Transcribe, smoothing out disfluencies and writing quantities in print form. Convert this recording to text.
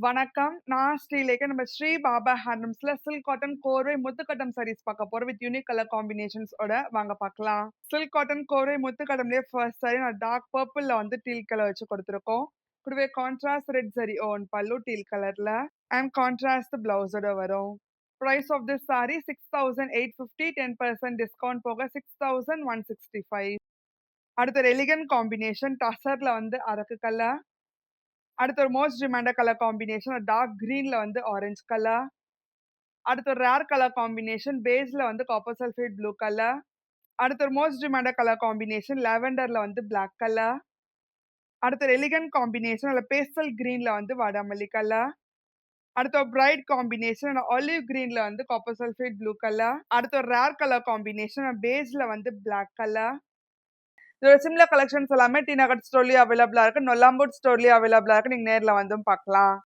வணக்கம். நான் ஸ்ரீலேகா. நம்ம ஸ்ரீ பாபா ஹேண்ட்லூம்ஸ்ல சில்க் காட்டன் கோர்வை முத்துக்கட்டம் சாரீஸ் பார்க்க போறோம். வித் யூனிக் கலர் காம்பினேஷன்ஸ் ஓட வாங்க பார்க்கலாம். சில்க் காட்டன் கோர்வை முத்துக்கட்டம்லயே ஃபர்ஸ்ட் சாரி நான் டார்க் பர்பிள்ல வந்து டீல் கலர் வச்சு கொடுத்துருக்கோம். கூடவே கான்ட்ராஸ்ட் ரெட் சரி ஓன் பல்லு டீல் கலர்ல அண்ட் கான்ட்ராஸ்ட் பிளவுஸோட வரும். Price of this sari 6850, 10% discount போக 6165. அடுத்த ஒரு எலிகன்ட் காம்பினேஷன் டசர்ல வந்து அரக்கு கலர். அடுத்து ஒரு most demanded colour combination dark கிரீன்ல வந்து ஆரஞ்சு கலர். அடுத்து ஒரு ரேர் கலர் காம்பினேஷன் பேஸ்ல வந்து காப்பர் சல்ஃபேட் ப்ளூ கலர். அடுத்து ஒரு மோஸ்ட் டிமாண்டட் கலர் காம்பினேஷன் லாவெண்டர்ல வந்து பிளாக் கலர். அடுத்து ஒரு எலிகன்ட் காம்பினேஷன் அதுல பேஸ்டல் கிரீன்ல வந்து வாடாமல்லி கலர். அடுத்து ஒரு பிரைட் காம்பினேஷன் ஆலிவ் கிரீன்ல வந்து காப்பர் சல்ஃபேட் ப்ளூ கலர். அடுத்து ஒரு ரேர் கலர் காம்பினேஷன் பேஸ்ல வந்து பிளாக் கலர். இதோட சிமிலர் கலெக்ஷன்ஸ் எல்லாமே டி நகர் ஸ்டோர்லயும் அவைலபிளா இருக்கு, நொல்லாம்பூட் ஸ்டோர்லயும் அவைலபிளா இருக்கு. நீங்க நேர்ல வந்தும் பார்க்கலாம்.